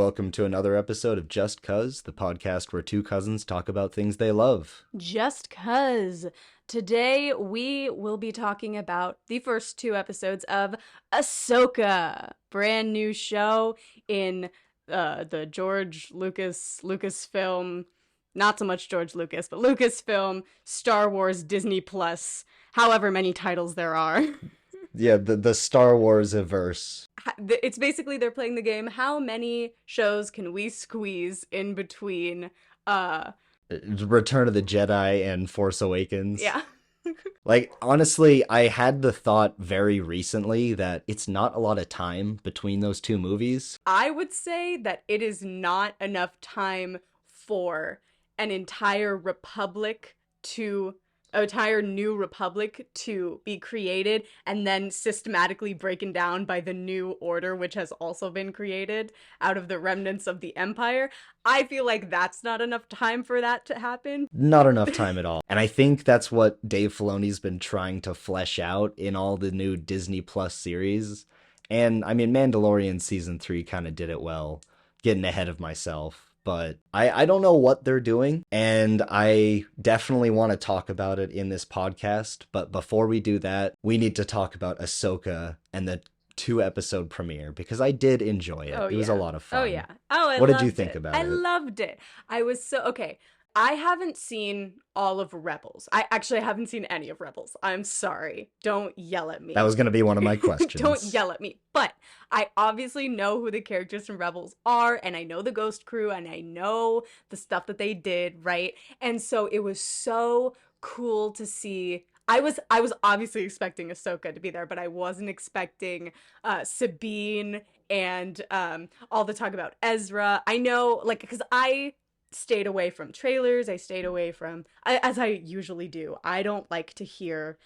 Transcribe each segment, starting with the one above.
welcome to another episode of Just Cuz, the podcast where two cousins talk about things they love. Just Cuz. Today we will be talking about the first two episodes of Ahsoka, brand new show in the George Lucasfilm, not so much George Lucas, but Lucasfilm, Star Wars, Disney Plus, however many titles there are. Yeah, the Star Wars averse. It's basically they're playing the game, how many shows can we squeeze in between Return of the Jedi and Force Awakens. Yeah. Like, honestly, I had the thought very recently that it's not a lot of time between those two movies. I would say that it is not enough time for an entire new republic to be created and then systematically broken down by the new order, which has also been created out of the remnants of the Empire. I feel like that's not enough time for that to happen. Not enough time at all. And I think that's what Dave Filoni's been trying to flesh out in all the new Disney Plus series. And I mean, Mandalorian season 3 kind of did it well, getting ahead of myself. But I don't know what they're doing, and I definitely want to talk about it in this podcast. But before we do that, we need to talk about Ahsoka and the 2-episode premiere, because I did enjoy it. It was a lot of fun. Oh, yeah. Oh, what did you think about it? I loved it. I was so... Okay, I haven't seen all of Rebels. I haven't seen any of Rebels. I'm sorry. Don't yell at me. That was going to be one of my questions. Don't yell at me. But I obviously know who the characters from Rebels are, and I know the Ghost Crew, and I know the stuff that they did, right? And so it was so cool to see... I was obviously expecting Ahsoka to be there, but I wasn't expecting Sabine and all the talk about Ezra. I know, like, because I stayed away from trailers. I stayed away from, as I usually do. I don't like to hear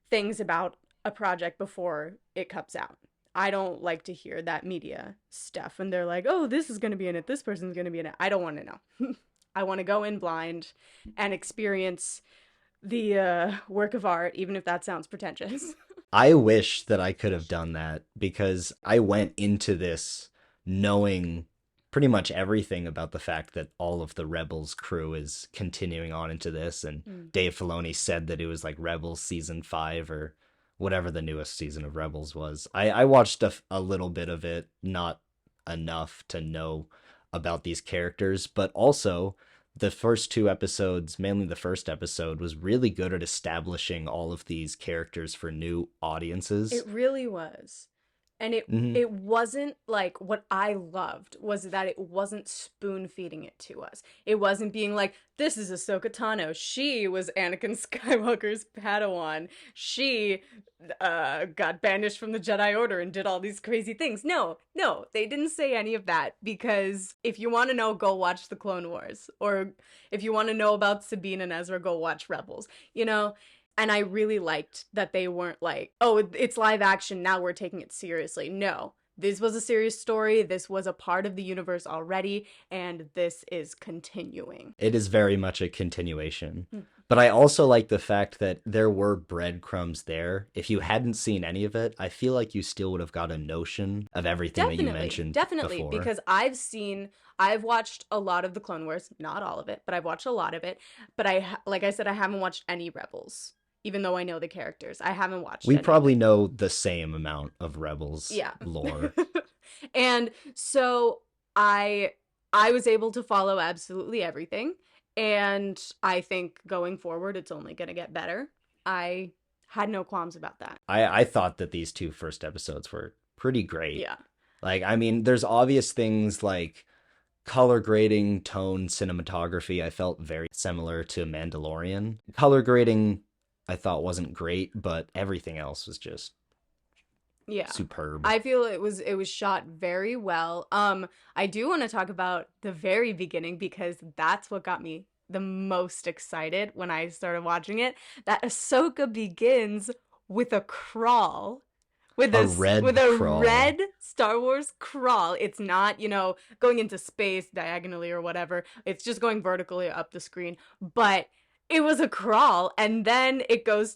things about a project before it comes out. I don't like to hear that media stuff. And they're like, oh, this is going to be in it. This person's going to be in it. I don't want to know. I want to go in blind and experience the work of art, even if that sounds pretentious. I wish that I could have done that, because I went into this knowing pretty much everything about the fact that all of the Rebels crew is continuing on into this, and Dave Filoni said that it was like Rebels season 5 or whatever the newest season of Rebels was. I watched a little bit of it, not enough to know about these characters, but also the first 2 episodes, mainly the first episode, was really good at establishing all of these characters for new audiences. It really was. And it wasn't like, what I loved was that it wasn't spoon feeding it to us. It wasn't being like, this is Ahsoka Tano. She was Anakin Skywalker's Padawan. She got banished from the Jedi Order and did all these crazy things. No, they didn't say any of that, because if you want to know, go watch the Clone Wars. Or if you want to know about Sabine and Ezra, go watch Rebels. You know? And I really liked that they weren't like, oh, it's live action, now we're taking it seriously. No, this was a serious story. This was a part of the universe already, and this is continuing. It is very much a continuation. But I also like the fact that there were breadcrumbs there. If you hadn't seen any of it, I feel like you still would have got a notion of everything that you mentioned before. Because I've watched a lot of the Clone Wars, not all of it, but I've watched a lot of it. But like I said, I haven't watched any Rebels. Even though I know the characters, I haven't watched We probably know the same amount of Rebels lore. And so I was able to follow absolutely everything. And I think going forward, it's only going to get better. I had no qualms about that. I thought that these 2 first episodes were pretty great. Yeah. Like, I mean, there's obvious things like color grading, tone, cinematography. I felt very similar to Mandalorian. Color grading, I thought, wasn't great, but everything else was just superb. I feel it was shot very well. I do want to talk about the very beginning, because that's what got me the most excited when I started watching it. That Ahsoka begins with a crawl. With a red Star Wars crawl. It's not, going into space diagonally or whatever. It's just going vertically up the screen. But it was a crawl, and then it goes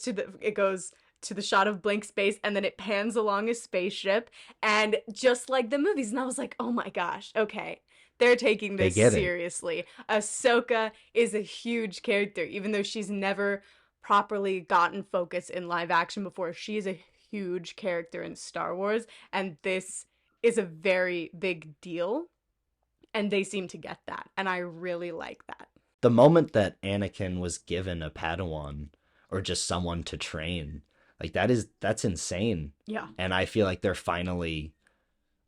to the shot of blank space, and then it pans along a spaceship, and just like the movies. And I was like, oh my gosh, okay. They're taking They this get it. seriously. Ahsoka is a huge character, even though she's never properly gotten focus in live action before. She is a huge character in Star Wars, and this is a very big deal. And they seem to get that, and I really like that. The moment that Anakin was given a Padawan or just someone to train, like that's insane. Yeah. And I feel like they're finally,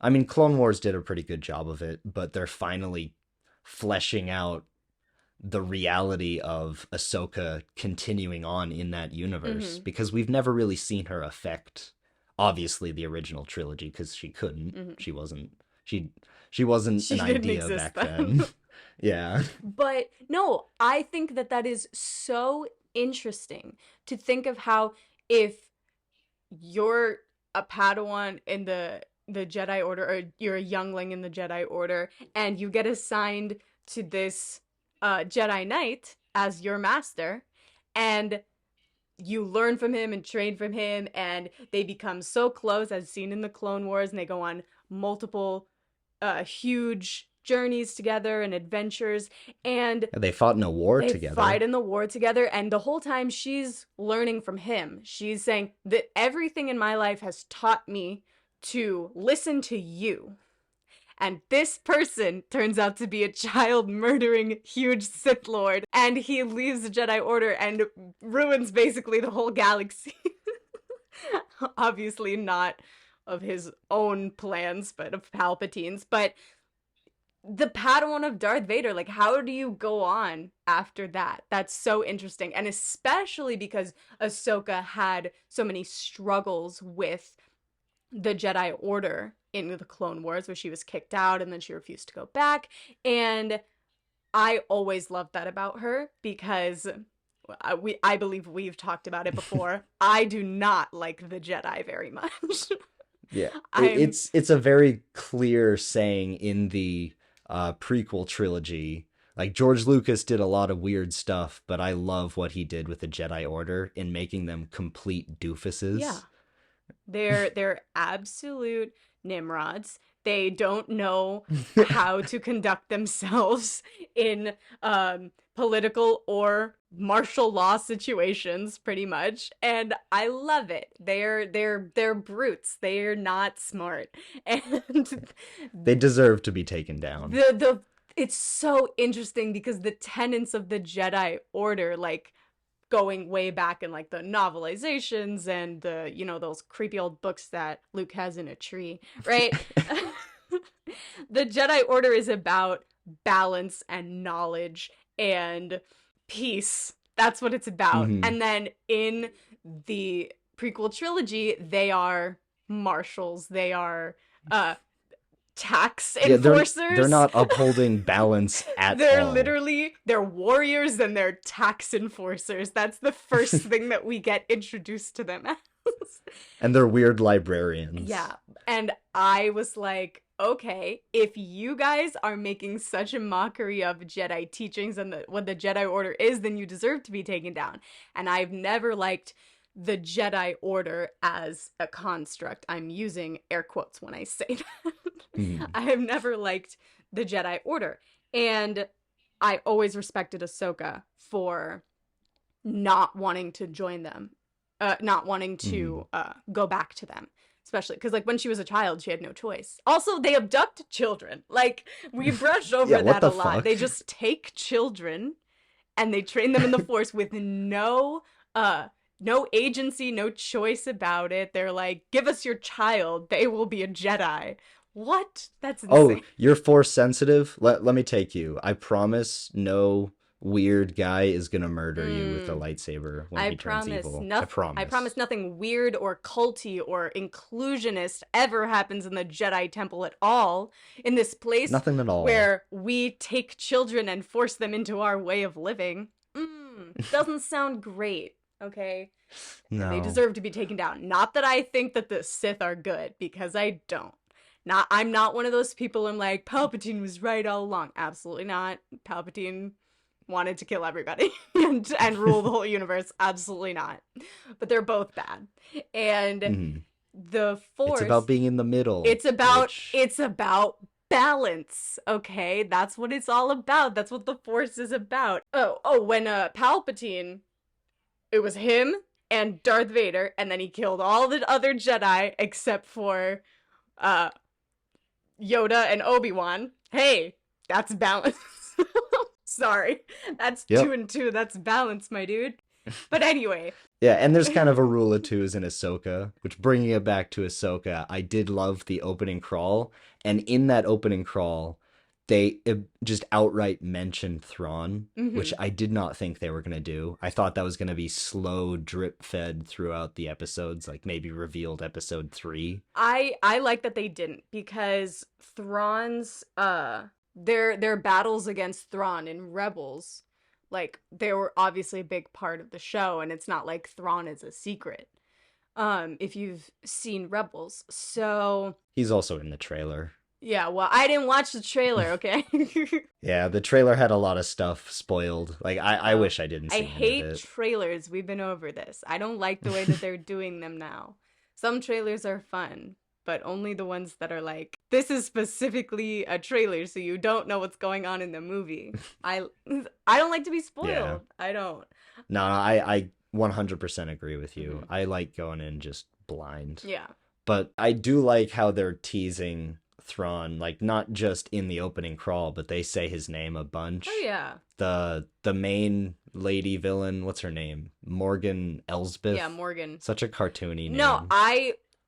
I mean, Clone Wars did a pretty good job of it, but they're finally fleshing out the reality of Ahsoka continuing on in that universe, Mm-hmm. because we've never really seen her affect obviously the original trilogy, because she couldn't. Mm-hmm. She she wasn't She an didn't idea exist back then. then. Yeah. But no, I think that that is so interesting to think of how, if you're a Padawan in the Jedi Order, or you're a youngling in the Jedi Order, and you get assigned to this Jedi Knight as your master, and you learn from him and train from him, and they become so close, as seen in the Clone Wars, and they go on multiple huge journeys together and adventures, and They fought in a war they fight together. in the war together, and the whole time she's learning from him. She's saying that everything in my life has taught me to listen to you. And this person turns out to be a child murdering huge Sith Lord, and he leaves the Jedi Order and ruins basically the whole galaxy. Obviously not of his own plans, but of Palpatine's. But the Padawan of Darth Vader, like, how do you go on after that? That's so interesting. And especially because Ahsoka had so many struggles with the Jedi Order in the Clone Wars, where she was kicked out and then she refused to go back. And I always loved that about her, because I believe we've talked about it before. I do not like the Jedi very much. Yeah. I'm It's a very clear saying in the prequel trilogy. Like, George Lucas did a lot of weird stuff, but I love what he did with the Jedi Order in making them complete yeah. doofuses. They're absolute nimrods. They don't know how to conduct themselves in political or martial law situations, pretty much. And I love it. They're brutes. They're not smart. And They deserve to be taken down. the it's so interesting, because the tenets of the Jedi Order, like, going way back in like the novelizations and the, those creepy old books that Luke has in a tree, right? The Jedi Order is about balance and knowledge and peace. That's what it's about. Hmm. And then in the prequel trilogy, they are marshals. They are tax Yeah, enforcers. they're not upholding balance at They're all. literally, they're warriors and they're tax enforcers. That's the first thing that we get introduced to them as. And they're weird librarians. Yeah. And I was like, okay, if you guys are making such a mockery of Jedi teachings and what the Jedi Order is, then you deserve to be taken down. And I've never liked the Jedi Order as a construct. I'm using air quotes when I say that. Mhm. I have never liked the Jedi Order. And I always respected Ahsoka for not wanting to join them, not wanting to go back to them. Especially because, like, when she was a child, she had no choice. Also, they abduct children. Like, we brush over Yeah, what that a the lot. fuck? They just take children and they train them in the Force with no agency, no choice about it. They're like, give us your child, they will be a Jedi. What? That's Oh, insane. you're force sensitive? Let me take you. I promise no weird guy is gonna murder you with a lightsaber when I he turns promise evil. nothing. I promise. I promise nothing weird or culty or inclusionist ever happens in the Jedi Temple at all. In this place Nothing at all. where we take children and force them into our way of living. Doesn't sound great. Okay. And they No. deserve to be taken down. Not that I think that the Sith are good, because I don't. I'm not one of those people I'm like, Palpatine was right all along. Absolutely not. Palpatine wanted to kill everybody and rule the whole universe. Absolutely not. But they're both bad. And Mhm. the It's about Force, being in the middle, which it's about balance. Okay, that's what it's all about. That's what the Force is about. When Palpatine, it was him and Darth Vader, and then he killed all the other Jedi except for uh Yoda and Obi-Wan. Hey, that's balance. Sorry. That's two yep. and two. That's balance, my dude. But anyway. Yeah, and there's kind of a rule of twos in Ahsoka, which bringing it back to Ahsoka, I did love the opening crawl, and in that opening crawl, they just outright mentioned Thrawn, which Mhm. I did not think they were going to do. I thought that was going to be slow drip fed throughout the episodes, like maybe revealed episode 3. I like that they didn't, because Thrawn's their battles against Thrawn in Rebels, like, they were obviously a big part of the show, and it's not like Thrawn is a secret. If you've seen Rebels. So He's also in the trailer. yeah, well, I didn't watch the trailer, okay? Yeah, the trailer had a lot of stuff spoiled. Like I Oh, wish I didn't I see any of hate it. trailers. We've been over this. I don't like the way that they're doing them now. Some trailers are fun, but only the ones that are like, this is specifically a trailer, so you don't know what's going on in the movie. I I don't like to be Yeah. spoiled. I don't. No, I 100% agree with you. Mhm. I like going in just blind. Yeah. But I do like how they're teasing Thrawn, like not just in the opening crawl, but they say his name a Oh bunch. yeah. The main lady villain, what's her name? Morgan Yeah, Elsbeth. Morgan. Such a cartoony No, name.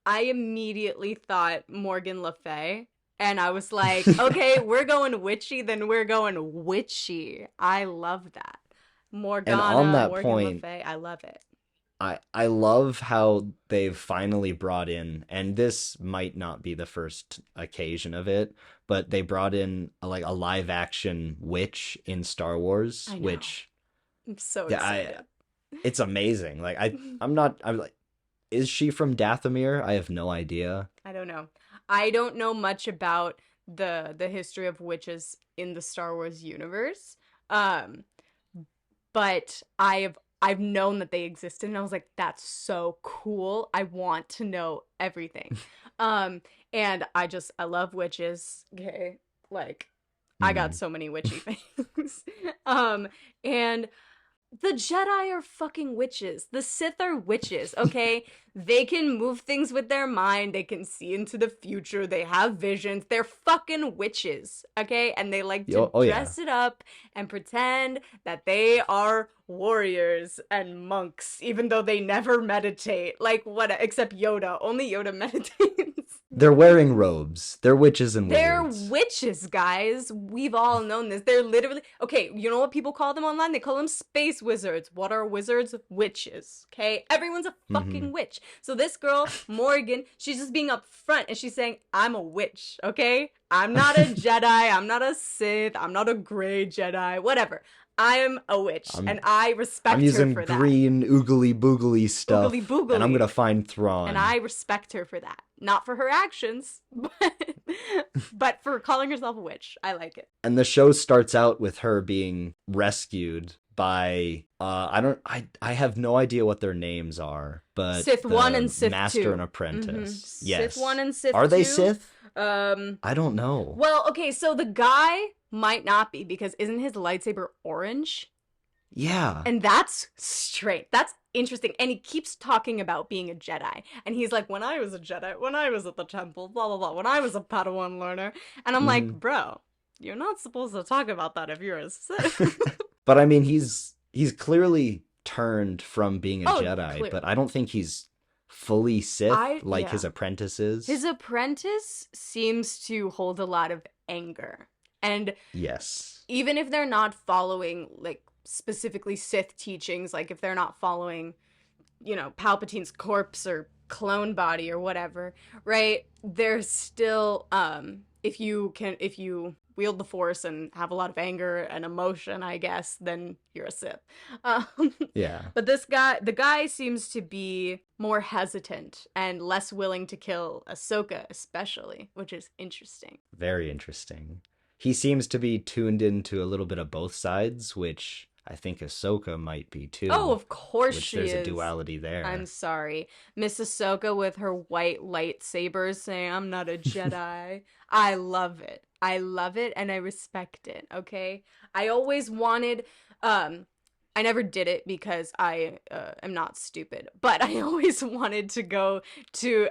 I immediately thought Morgan Le Fay, and I was like, okay, we're going witchy, then we're going witchy. I love that. And on Morgana, that Morgan Le point, Fay, I love it. I love how they've finally brought in, and this might not be the first occasion of it, but they brought in like a live action witch in Star Wars, I know. which I'm so yeah, I excited. it's amazing. Like I'm not I'm like, is she from Dathomir? I have no idea. I don't know. I don't know much about the history of witches in the Star Wars universe. Um, but I've known that they existed, and I was like, that's so cool. I want to know everything. Um, and I love witches. Okay, like, I got Mhm. so many witchy things. um, and the Jedi are fucking witches. The Sith are witches, okay? They can move things with their mind. They can see into the future. They have visions. They're fucking witches, okay? And they like to Oh yeah. dress it up and pretend that they are warriors and monks, even though they never meditate. Like, what? Except Yoda. Only Yoda meditates. They're wearing robes. They're witches and They're wizards. witches, guys. We've all known this. They're literally okay. You know what people call them online? They call them space wizards. What are wizards? Witches. Okay, everyone's a Mhm. fucking witch. So this girl Morgan, she's just being upfront and she's saying, "I'm a witch." Okay, I'm not a Jedi. I'm not a Sith. I'm not a gray Jedi. Whatever. I am a witch, and I'm I I'm respect her using for that. green oogly boogly Oogly stuff, and I'm boogly. gonna find And Thrawn. I respect her for that. Not for her actions, but for calling herself a witch. I like it. And the show starts out with her being rescued by I have no idea what their names are, but Sith 1 and the Sith master 2. and Mm-hmm. apprentice. Sith 1 Yes. and Sith Are they 2. Sith? I don't know. Well, okay, so the guy might not be, because isn't his lightsaber orange? Yeah. And that's straight. That's interesting. And he keeps talking about being a Jedi. And he's like, when I was a Jedi, when I was at the temple, blah, blah, blah, when I was a Padawan learner. And I'm like, Mhm. bro, you're not supposed to talk about that if you're a Sith. But I mean he's clearly turned from being a Oh, Jedi, but clearly. I don't think he's fully Sith like Yeah. his apprentices. His apprentice seems to hold a lot of anger. And Yes. even if they're not following, like, specifically Sith teachings, like if they're not following, Palpatine's corpse or clone body or whatever, right? There's still, if you wield the Force and have a lot of anger and emotion, I guess, then you're a Sith. Um, Yeah. but the guy seems to be more hesitant and less willing to kill Ahsoka, especially, which is interesting. Very interesting. he seems to be tuned into a little bit of both sides, which I think Ahsoka might be Oh, too, of course which she there's a is. duality I'm there. sorry. Miss Ahsoka with her white lightsabers saying, I'm not a Jedi. I love it. I love it and I respect it, okay? I always wanted, um, I never did it because I am not stupid, but I always wanted to go to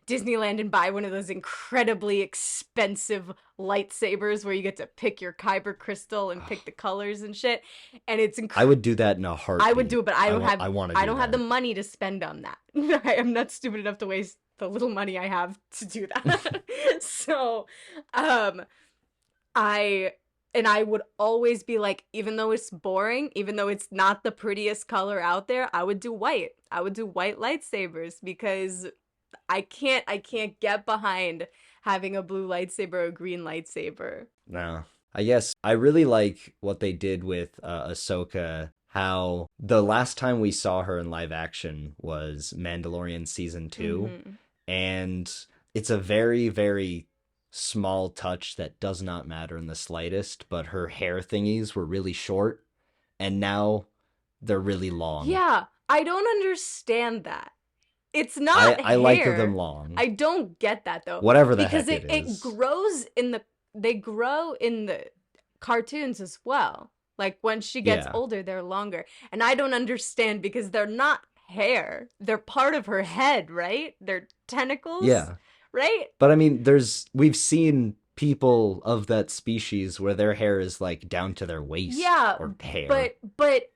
Disneyland and buy one of those incredibly expensive lightsabers where you get to pick your kyber crystal and pick the colors and shit. And it's I incredible. would do that in a I would do heartbeat. it, but I don't have I want to I do don't have the that. money to spend on that. I am not stupid enough to waste the little money I have to do that. So, um I and I would always be like, even though it's boring, even though it's not the prettiest color out there, I would do white. I would do white lightsabers because I can't get behind having a blue lightsaber or a green lightsaber. No. I guess I really like what they did with Ahsoka. How the last time we saw her in live action was Mandalorian season 2, Mhm. and it's a very, very small touch that does not matter in the slightest, but her hair thingies were really short, and now they're really long. Yeah, I don't understand that. It's not I like them hair. long. I don't get that though Whatever the because heck it it it is. grows in the they grow in the cartoons as well. Like when she gets Yeah. older, they're longer. And I don't understand because they're not hair. They're part of her head, right? They're tentacles, Yeah. right? But I mean, we've seen people of that species where their hair is like down to their waist Yeah, or hair. but but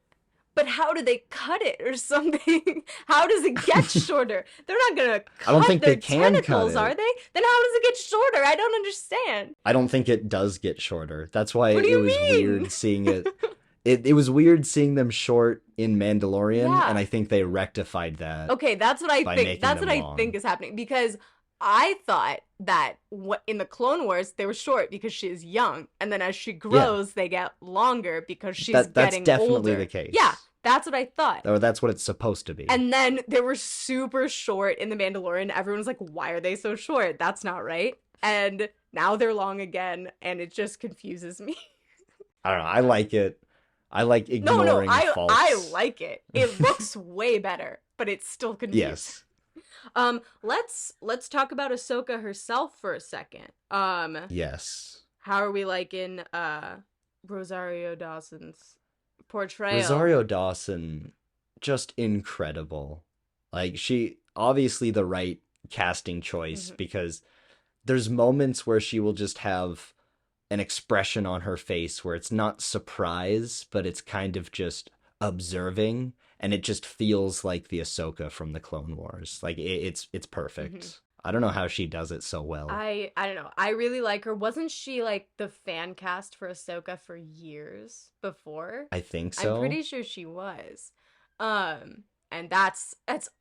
but how do they cut it or something? How does it get shorter? They're not gonna I don't cut think they their can cut tentacles, are it. they? Then how does it get shorter? I don't understand. I don't think it does get shorter. That's why What do it you was mean? weird seeing it. It was weird seeing them short in Mandalorian, and Yeah. I think they rectified that Okay, that's what I by think. making That's them what I think long. is happening because I thought that what in the Clone Wars they were short because she is young, and then as she Yeah, grows, they get longer because she's that's getting definitely the older. Yeah, case. that's what I thought. Or that's what it's supposed to be. And then they were super short in The Mandalorian. Everyone was like, why are they so short? That's not right. And now they're long again, and it just confuses me. I don't know. I like it. I like No, no, ignoring I faults. like it. It looks way better, but it's still confusing. Yes. Let's talk about Ahsoka herself for a second. Yes. How are we liking Rosario Dawson's portrayal? Rosario Dawson, just incredible. Like, she obviously the right casting choice Mhm. because there's moments where she will just have an expression on her face where it's not surprise, but it's kind of just observing, and it just feels like the Ahsoka from the Clone Wars. Like it's Mhm. perfect. I don't know how she does it so well. I don't know. I really like her. Wasn't she like the fan cast for Ahsoka for years before? I think I'm so. pretty sure she was. And that's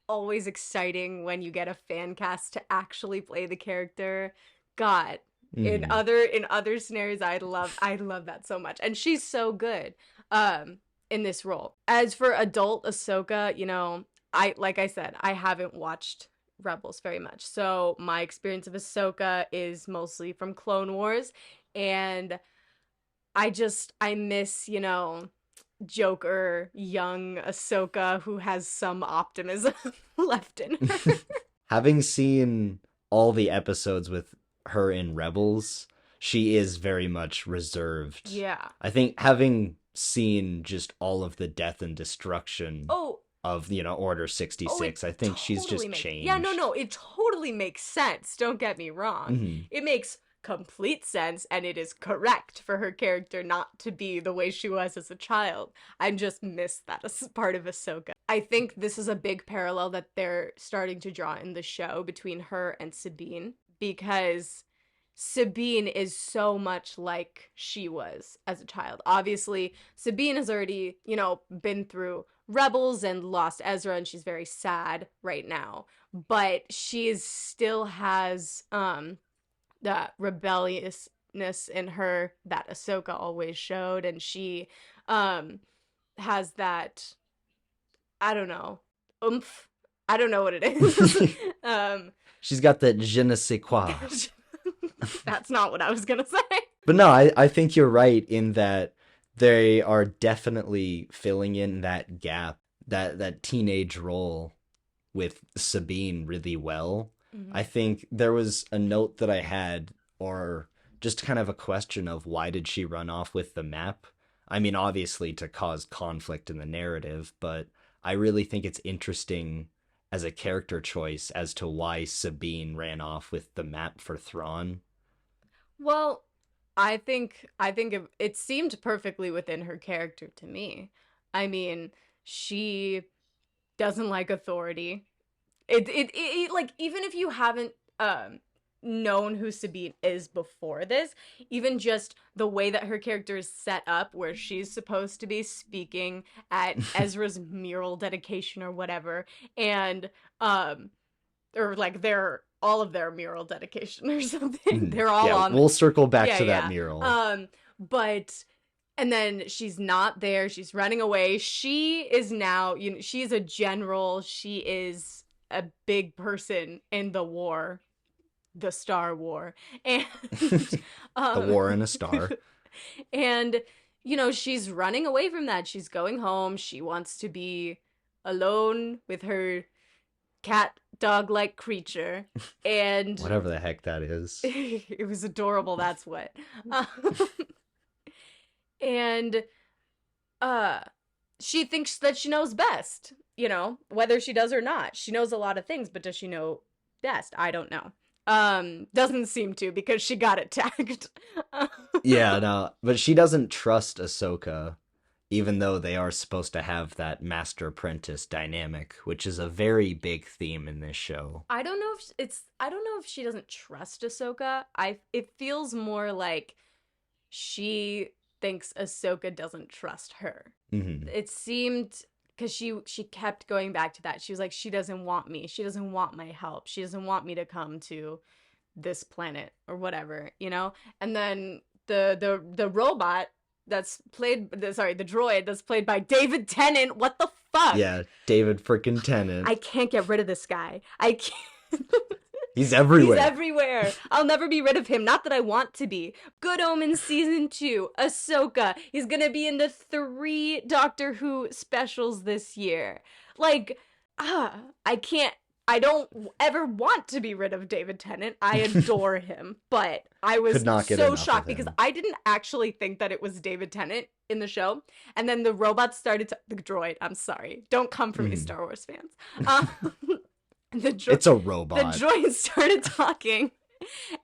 always exciting when you get a fan cast to actually play the character. God, Hmm. in other scenarios I love that so much. And she's so good in this role. As for adult Ahsoka, I like I said, I haven't watched Rebels very much. So my experience of Ahsoka is mostly from Clone Wars, and I miss, Joker, young Ahsoka who has some optimism left in her. Having seen all the episodes with her in Rebels, she is very much reserved. Yeah. I think having seen just all of the death and destruction Oh, of, Order it 66, I think she's totally just makes. Yeah, no, changed. no, it totally makes sense. Don't get me wrong. Hmm. It makes complete sense and it is correct for her character not to be the way she was as a child. I just miss that as part of Ahsoka. I think this is a big parallel that they're starting to draw in the show between her and Sabine because Sabine is so much like she was as a child. Obviously, Sabine has already, been through Rebels and lost Ezra and she's very sad right now. But she still has that rebelliousness in her that Ahsoka always showed and she um has that I don't know oomph. I don't know what it is. um She's got that je ne sais quoi. that's not what I was gonna say. But no, I think you're right in that they are definitely filling in that gap, that teenage role with Sabine really well. I Mhm. think there was a note that I had, or just kind of a question of why did she run off with the map? I mean, obviously to cause conflict in the narrative, but I really think it's interesting as a character choice as to why Sabine ran off with the map for Thrawn. Well, I think it seemed perfectly within her character to me. I mean, she doesn't like authority. Like even if you haven't known who Sabine is before this, even just the way that her character is set up where she's supposed to be speaking at Ezra's mural dedication or whatever, and um or like their all of their mural dedication or something. Mhm. They're all Yeah, on. we'll circle back Yeah, to that yeah. mural. But and then she's not there. She's running away. She is now, she's a general. She is a big person in the war, the Star War, and The um, War in a Star. and she's running away from that. She's going home. She wants to be alone with her cat dog like creature, and Whatever the heck that is. it was adorable. That's what. Um, and uh she thinks that she knows best, whether she does or not. She knows a lot of things, but does she know best? I don't know. Doesn't seem to, because she got attacked. Yeah, no, but she doesn't trust Ahsoka, even though they are supposed to have that master apprentice dynamic, which is a very big theme in this show. I don't know if she doesn't trust Ahsoka. It feels more like she thinks Ahsoka doesn't trust her. Hmm. It seemed, because she kept going back to that. She was like, she doesn't want me. She doesn't want my help. She doesn't want me to come to this planet or whatever, And then the robot the droid that's played by David Tennant. What the fuck? Yeah, David frickin' Tennant. I can't get rid of this guy. I can't. He's He's everywhere. everywhere. I'll never be rid of him. Not that I want to be. Good Omens season 2. Ahsoka. He's gonna be in the 3 Doctor Who specials this year. Like, I can't. I don't ever want to be rid of David Tennant. I adore him. But I Could was not get so enough of shocked because him. I didn't actually think that it was David Tennant in the show. And then the robot started to. The droid. I'm sorry. Don't come for me, Mhm. Star Wars fans. Um, It's a the robot. droid started talking,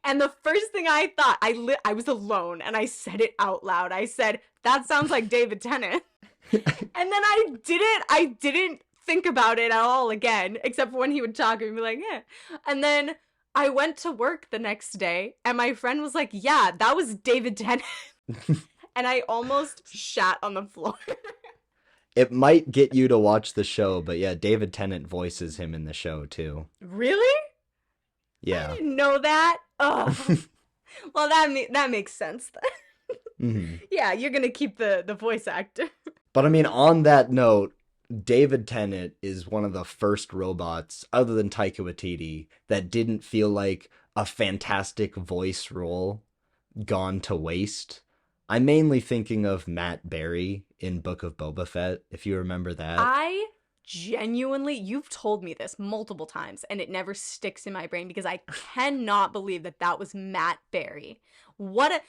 and the first thing I thought, I was alone, and I said it out loud. I said, that sounds like David Tennant. And then I didn't think about it at all again, except for when he would talk and be like, yeah. And then I went to work the next day, and my friend was like, yeah, that was David Tennant. And I almost shat on the floor. It might get you to watch the show, but yeah, David Tennant voices him in the show too. Really? I Yeah. didn't know that. Oh, well, that makes sense then. Hmm. Yeah, you're gonna keep the voice actor. But I mean, on that note, David Tennant is one of the first robots, other than Taika Waititi, that didn't feel like a fantastic voice role gone to waste. I'm mainly thinking of Matt Berry in Book of Boba Fett, if you remember that. I genuinely, you've told me this multiple times, and it never sticks in my brain because I cannot believe that that was Matt Berry. What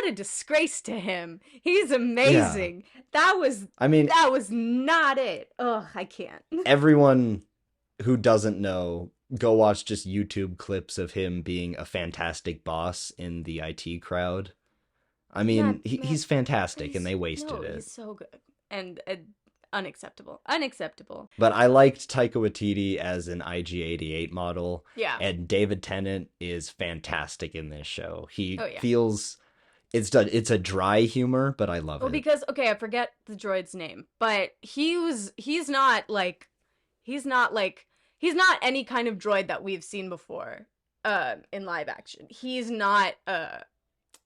a disgrace to him. He's Yeah. amazing. That was I mean, that was not it. Ugh, I can't. everyone who doesn't know, go watch just YouTube clips of him being a fantastic boss in the IT crowd. I Matt mean, Matt he's fantastic and he's they wasted no, it. he's so good. And unacceptable. Unacceptable. But I liked Taika Waititi as an IG-88 model, Yeah. and David Tennant is fantastic in this show. Oh He yeah. feels it's a dry humor, but I love Well, it. because okay, I forget the droid's name, but he's not like he's not any kind of droid that we've seen before in live action. He's not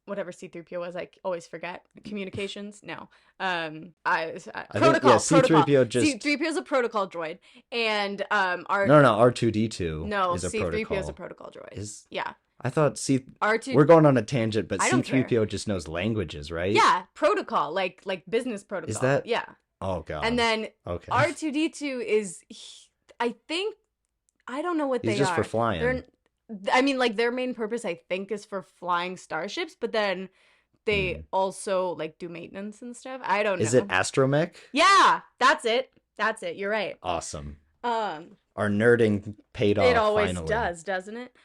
whatever C3PO was, I always forget. Communications? No. I think yeah, protocol. C3PO just C3PO is a protocol droid, and our no, R2D2 no, is a C3PO is a protocol. protocol droid. Is Yeah. I thought C R2, we're going on a tangent, but I don't care. C3PO just knows languages, right? Yeah, protocol, like business Is protocol. that Yeah. Oh And God. then Okay. R2D2 I think, I don't know what He's they just for are. flying. They're, I mean, like their main purpose, I think, is for flying starships, but then they Hmm. also like do maintenance and stuff. I don't Is it know. astromech? Yeah, that's it. That's it. You're right. Awesome. Um, Our nerding paid it off always finally. does, doesn't it?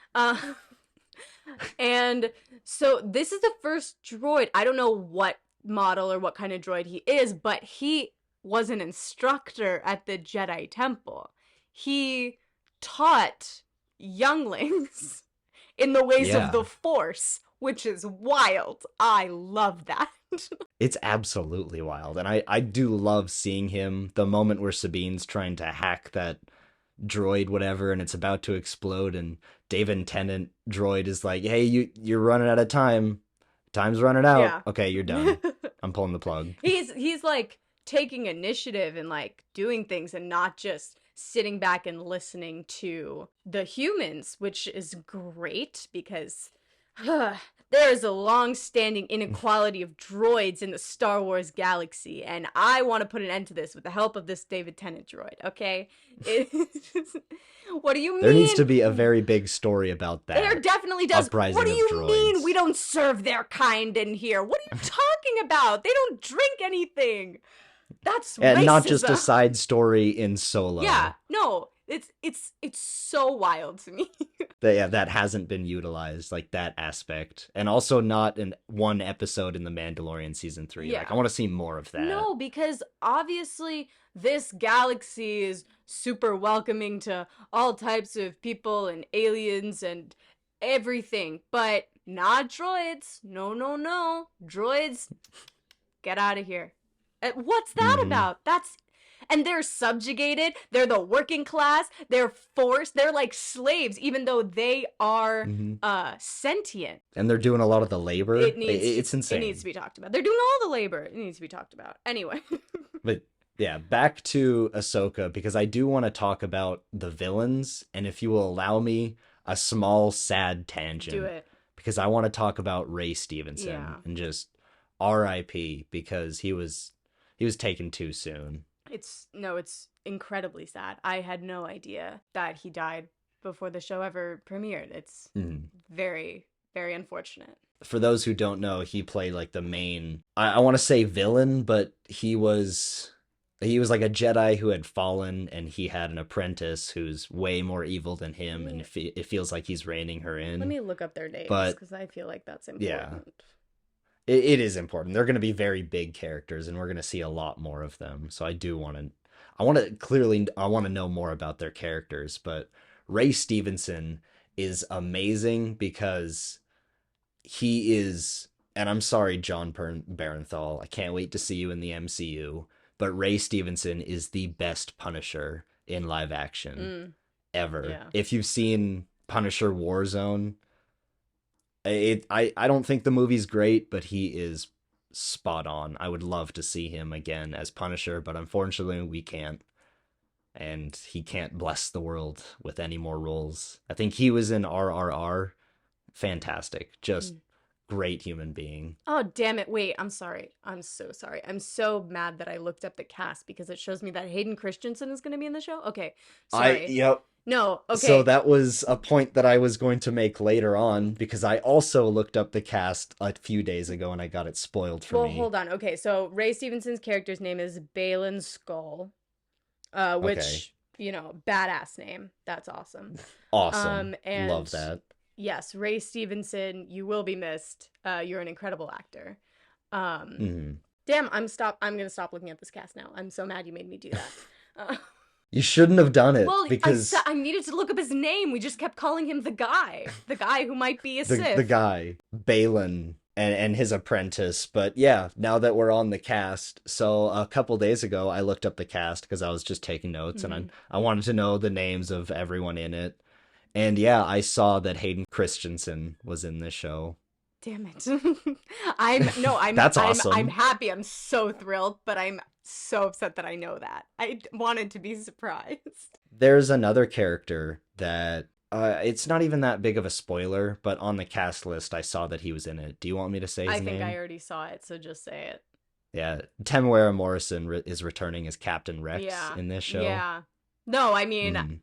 And so this is the first droid. I don't know what model or what kind of droid he is, but he was an instructor at the Jedi Temple. He taught younglings in the ways of the Yeah. Force, which is wild. I love that. It's absolutely wild. And I do love seeing him. The moment where Sabine's trying to hack that droid, whatever, and it's about to explode, and David Tennant droid is like, hey, you're running out of time. Time's running out. Yeah. Okay, you're done. I'm pulling the plug. He's like taking initiative and like doing things and not just sitting back and listening to the humans, which is great because there is a long-standing inequality of droids in the Star Wars galaxy, and I want to put an end to this with the help of this David Tennant droid. Okay, what do you There needs mean? to be a very big story about There that. definitely does. What Uprising do of you mean we droids. don't serve their kind in here? What are you talking about? They don't drink anything. That's And not just a racism. side story in Yeah, Solo. no, it's so wild to me. That hasn't been utilized, like that aspect. And also not in one episode in The Mandalorian season 3. Like I Yeah. want to see more of that. No, because obviously this galaxy is super welcoming to all types of people and aliens and everything, but not droids. No, no, no. Droids, get out of here. What's that Mhm. about? And they're subjugated. They're the working class. They're forced. They're like slaves, even though they are Mhm. sentient. And they're doing a lot of the labor. It's It needs to insane. be talked about. They're doing all the labor. It needs to be talked about. Anyway. But yeah, back to Ahsoka because I do want to talk about the villains, and if you will allow me a small sad Do tangent, it. because I want to talk about Ray Stevenson Yeah. and just R.I.P. because he was taken too soon. It's incredibly sad. I had no idea that he died before the show ever premiered. It's Mhm. very, very unfortunate. For those who don't know, he played like the main. I want to say villain, but he was like a Jedi who had fallen, and he had an apprentice who's way more evil than him, and it feels like he's reining her Let in. me look up their names But because I feel like that's yeah, important. it is important. They're going to be very big characters, and we're going to see a lot more of them. So I want to know more about their characters. But Ray Stevenson is amazing because he is, and I'm sorry, John Barenthal, I can't wait to see you in the MCU. But Ray Stevenson is the best Punisher in live action Mm, ever. yeah. If you've seen Punisher Warzone, I don't think the movie's great, but he is spot on. I would love to see him again as Punisher, but unfortunately we can't. And he can't bless the world with any more roles. I think he was in RRR. Fantastic. Just Mm. great human being. Oh, damn it. Wait, I'm sorry. I'm so sorry. I'm so mad that I looked up the cast because it shows me that Hayden Christensen is going to be in the show. Okay. Sorry. Yep. No, So okay. that was a point that I was going to make later on because I also looked up the cast a few days ago and I got it spoiled for Well, me. hold on. Okay, so Ray Stevenson's character's name is Balin Skull, Okay. which, badass name. That's awesome. Awesome. Love And that. yes, Ray Stevenson, you will be missed. You're an incredible actor. Um, Hmm. damn, I'm gonna stop looking at this cast now. I'm so mad you made me do that. Uh, You shouldn't have done it well, because I needed to look up his name. We just kept calling him the guy who might be a the Sith. guy Balin and his apprentice. But yeah, now that we're on the cast, so a couple days ago I looked up the cast because I was just taking notes and Mhm. I wanted to know the names of everyone in it. And yeah, I saw that Hayden Christensen was in this show. Damn it. I'm no, That's I'm awesome. happy. I'm so thrilled, but I'm so upset that I know that. I wanted to be surprised. There's another character that It's not even that big of a spoiler, but on the cast list, I saw that he was in it. Do you want me to say I his think I name? already saw it, so just say it. Yeah, Temuera Morrison is returning as Captain Rex Yeah. in this show. Yeah. No, I mean, Mm.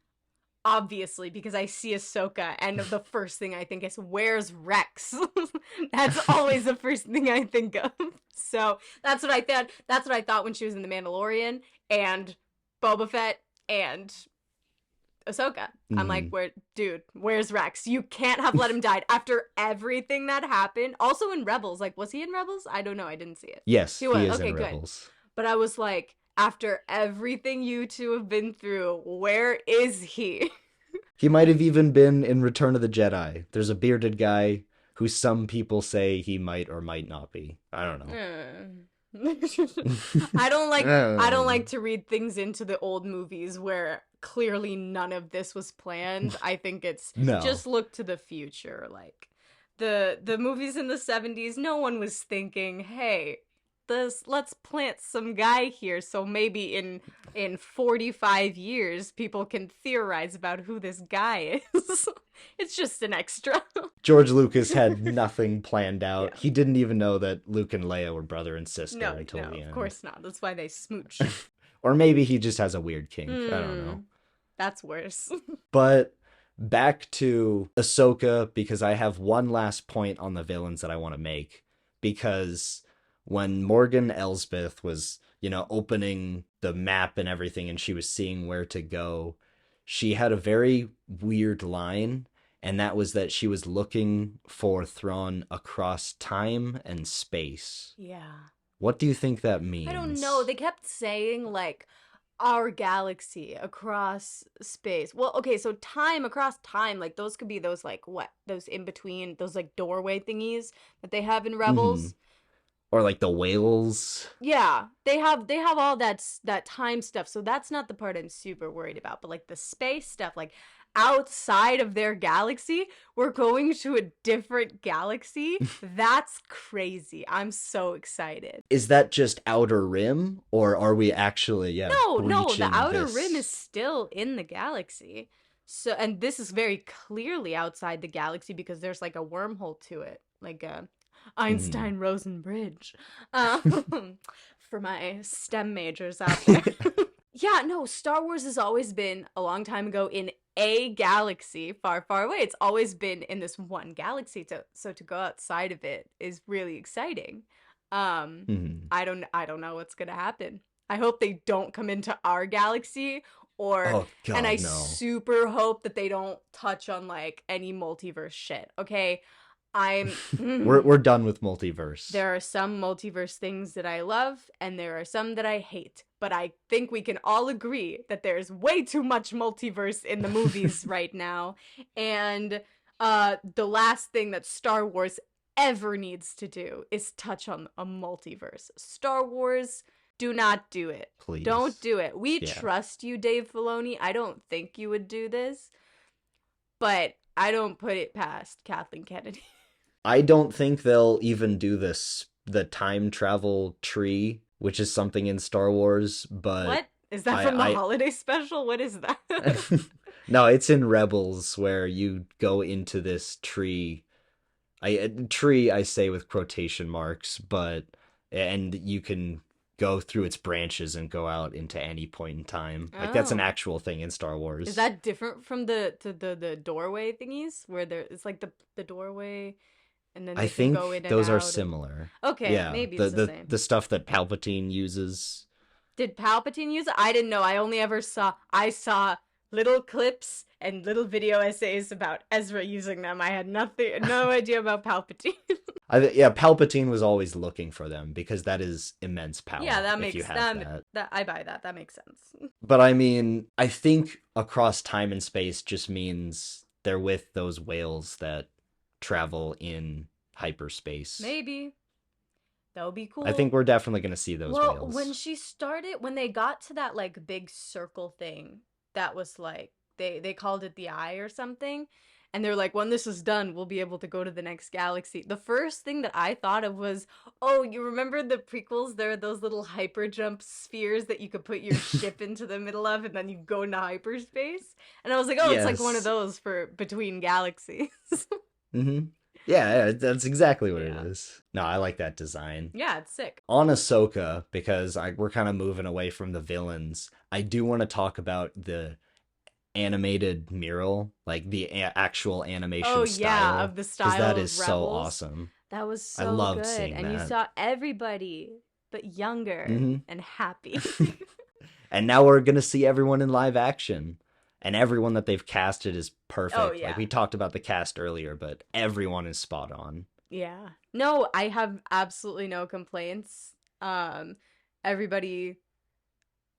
obviously, because I see Ahsoka, and the first thing I think is, where's Rex? That's always the first thing I think of. So that's what I thought. That's what I thought when she was in The Mandalorian and Boba Fett and Ahsoka. I'm like, Mm. where, dude, where's Rex? You can't have let him die after everything that happened. Also in Rebels, like, was he in Rebels? I don't know. I didn't see it. Yes, He he was. is Okay, in good. Rebels. But I was like, after everything you two have been through, where is he? He might have even been in Return of the Jedi. There's a bearded guy who some people say he might or might not be. I don't know. I don't like I don't Um, like to read things into the old movies where clearly none of this was planned. I think it's no. just look to the future. Like the movies in the 70s, no one was thinking, "Hey, this let's plant some guy here so maybe in 45 years people can theorize about who this guy is." It's just an extra. George Lucas had nothing planned out. Yeah. He didn't even know that Luke and Leia were brother and sister No, until no, the of end. course not. That's why they smooch. Or maybe he just has a weird kink. I don't know. Hmm. That's worse. But back to Ahsoka, because I have one last point on the villains that I want to make. Because when Morgan Elsbeth was, opening the map and everything and she was seeing where to go, she had a very weird line. And that was that she was looking for Thrawn across time and space. Yeah. What do you think that I don't know. means? They kept saying like our galaxy across space. Well, okay, so time across time, like those could be those like what? Those in between, those like doorway thingies that they have in Mm-hmm. Rebels. Or like the whales? Yeah, they have all that time stuff. So that's not the part I'm super worried about, but like the space stuff, like outside of their galaxy, we're going to a different galaxy. That's crazy. I'm so excited. Is that just outer rim, or are we actually, yeah, No, no, the breaching outer rim is this? still in the galaxy. So, and this is very clearly outside the galaxy because there's like a wormhole to it, like a Hmm. Einstein-Rosen bridge. For my STEM majors out there. Yeah, no, Star Wars has always been a long time ago in a galaxy far, far away. It's always been in this one galaxy. So to go outside of it is really exciting. Um, Hmm. I don't know what's gonna happen. I hope they don't come into our galaxy, or Oh and I God, no. super hope that they don't touch on like any multiverse shit. Okay, I'm. We're done with multiverse. There are some multiverse things that I love, and there are some that I hate. But I think we can all agree that there's way too much multiverse in the movies right now. And the last thing that Star Wars ever needs to do is touch on a multiverse. Star Wars, do not do it. Don't Please. do it. We Yeah. trust you, Dave Filoni. I don't think you would do this, but I don't put it past Kathleen Kennedy. I don't think they'll even do the time travel tree, which is something in Star Wars, but What? Is that from the I holiday special? What is that? no, it's in Rebels where you go into this tree. Tree I say with quotation marks, but and you can go through its branches and go out into any point in time. Like that's an Oh. actual thing in Star Is Wars. that different from the doorway thingies where there it's like the doorway and then I they can go think in and those are out and similar. okay, Yeah, maybe the it's the the same. the stuff that Palpatine uses. Did Palpatine use it? I didn't know. I saw little clips and little video essays about Ezra using them. I had no idea about Palpatine. Yeah, Palpatine was always looking for them because that is immense Yeah, power that if you makes have that. that I buy that. That makes sense. But I mean, I think across time and space just means they're with those whales that travel in hyperspace. Maybe that would be I think cool. we're definitely going to see those Well, when whales. she started, when they got to that like big circle thing, that was like they called it the eye or something, And they're like, when this is done, we'll be able to go to the next galaxy. The first thing that I thought of was, oh, you remember the prequels? There are those little hyper jump spheres that you could put your ship into the middle of, and then you go into hyperspace. And I was like, oh, it's like one of Yes. those for between galaxies. Mm-hmm. Yeah, that's exactly what it Yeah. is. No, I like that design. Yeah, it's sick. On Ahsoka, because we're kind of moving away from the villains, I do want to talk about the animated mural, like the actual Oh animation yeah, style, of the because that style is of so Rebels. awesome. That was I so loved good. seeing And you that. saw everybody but younger Hmm. and happy. And now we're gonna see everyone in live action, and everyone that they've casted is Oh perfect. Like yeah. we talked about the cast earlier, but everyone is spot on. Yeah. No, I have absolutely no complaints. Everybody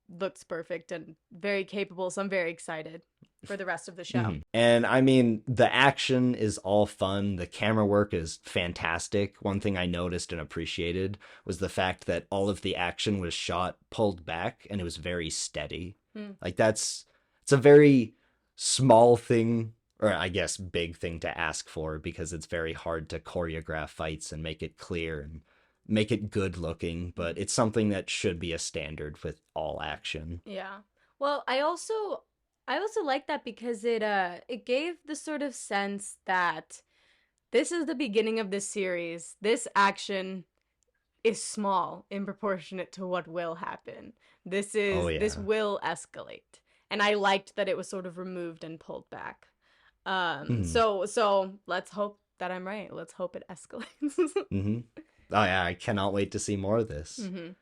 looks perfect and very capable, so I'm very excited for the rest of the show. And I mean, the action is all fun. The camera work is fantastic. One thing I noticed and appreciated was the fact that all of the action was shot pulled back and it was very steady. Hmm. Like it's a very small thing, or I guess big thing to ask for, because it's very hard to choreograph fights and make it clear and make it good looking, but it's something that should be a standard with all action. Yeah. Well, I also like that because it gave the sort of sense that this is the beginning of this series. This action is small in proportionate to what will happen. Oh This yeah. will escalate. And I liked that it was sort of removed and pulled back. Hmm. So let's hope that I'm right. Let's hope it escalates. Hmm. Oh yeah, I cannot wait to see more of this. Mhm.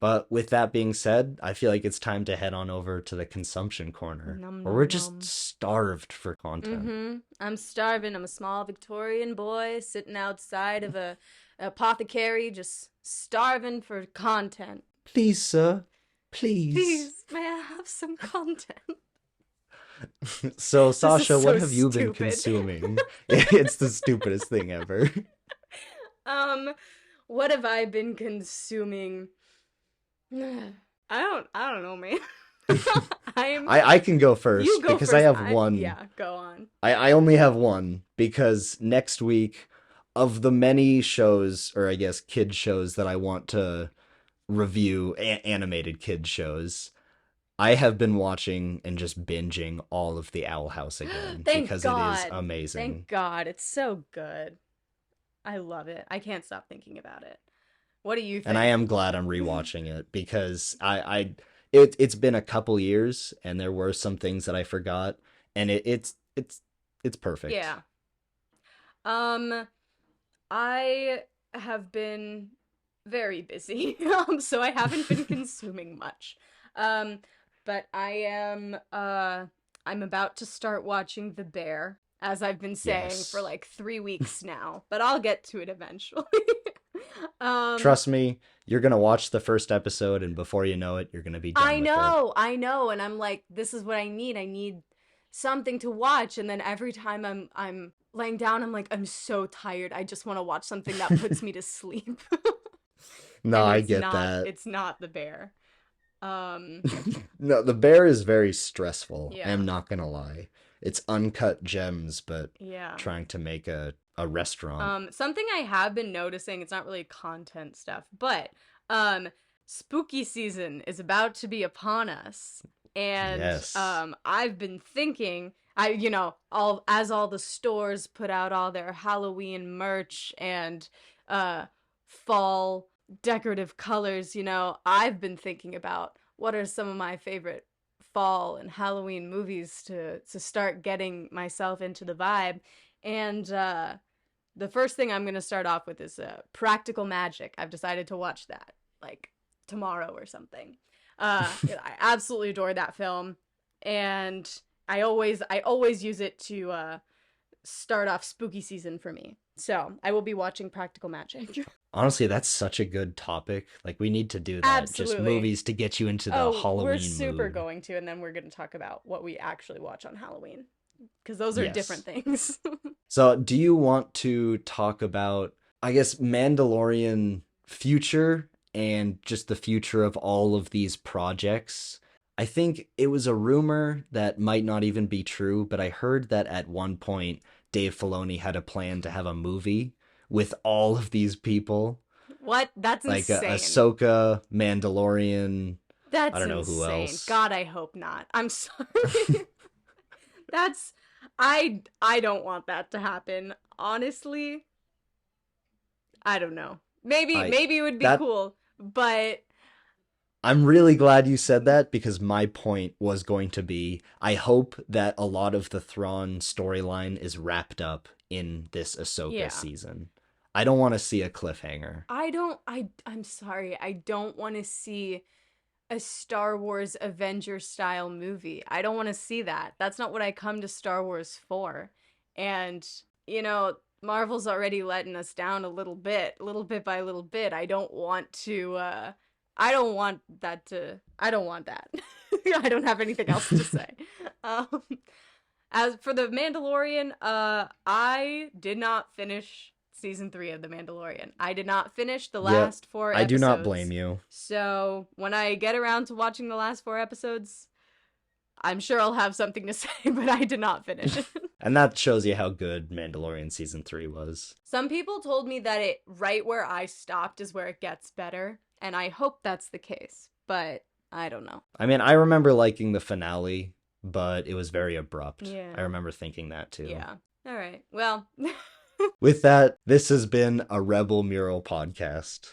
But with that being said, I feel like it's time to head on over to the consumption corner, Nom where nom we're just nom. starved for content. I'm starving. I'm a small Victorian boy sitting outside of a apothecary, just starving for content. Please, sir, please. Please, may I have some content? So, This is Sasha, what so have you been stupid. consuming? It's the stupidest thing ever. um, what have I been consuming? I don't know, man. I'm I can go You first go because I first. have one. Yeah, go on. I only have one because next week, of the many shows, or I guess kid shows that I want to review, animated kid shows, I have been watching and just binging all of the Owl House again Thank because it is God. Thank amazing. God. It's so good. I love it. I can't stop thinking about it. What do you And I think? am glad I'm rewatching it because it's been a couple years and there were some things that I forgot, and it's perfect. Yeah. Um, I have been very busy, so I haven't been consuming much. Um, but I'm about to start watching The Bear, as I've been saying for Yes. like 3 weeks now, but I'll get to it eventually. um, Trust me, you're going to watch the first episode and before you know it, you're going to be done with it. I know, and I'm like, this is what I need. I need something to watch, and then every time I'm laying down, I'm like, I'm so tired. I just want to watch something that puts me to sleep. No, And I get that. it's not The Bear. Um, No, the bear is very stressful. I yeah, am not going to lie. It's uncut gems, but yeah. trying to make a restaurant. Something I have been noticing, it's not really content stuff, but um, spooky season is about to be upon us. And Yes. I've been thinking, all the stores put out all their Halloween merch and fall decorative colors, I've been thinking about what are some of my favorite fall and Halloween movies to start getting myself into the vibe. And the first thing I'm going to start off with is Practical Magic. I've decided to watch that like tomorrow or something. I absolutely adore that film, and I always use it to start off spooky season for me. So I will be watching Practical Magic. Honestly, that's such a good topic. Like, we need to do that. Just Absolutely. movies to get you into the Oh, we're Halloween super mood. going to, and then we're going to talk about what we actually watch on Halloween, because those are different Yes. things. So, do you want to talk about, I guess, Mandalorian future and just the future of all of these projects? I think it was a rumor that might not even be true, but I heard that at one point Dave Filoni had a plan to have a movie with all of these people, What? That's like insane. Ahsoka, Mandalorian, I That's don't know who insane. else. God, I hope not. I'm sorry. That's I don't want that to happen. Honestly, I don't know. Maybe I maybe it would be that cool, but I'm really glad you said that because my point was going to be I hope that a lot of the Thrawn storyline is wrapped up in this Ahsoka yeah. season. I don't want to see a cliffhanger. I'm sorry. I don't want to see a Star Wars Avenger style movie. I don't want to see that. That's not what I come to Star Wars for. And, Marvel's already letting us down a little bit by little bit. I don't want that to I don't want that. I don't have anything else to say. Um as for the Mandalorian, I did not finish season 3 of The Mandalorian. I did not finish the Yep, last 4 I do not blame episodes. you. So, when I get around to watching the last 4 episodes, I'm sure I'll have something to say, but I did not finish it. And that shows you how good Mandalorian season 3 was. Some people told me that it right where I stopped is where it gets better, and I hope that's the case, but I don't know. I mean, I remember liking the finale, but it was very abrupt. I Yeah. remember thinking that too. Yeah. All right. Well, With that, this has been a Rebel Mural podcast.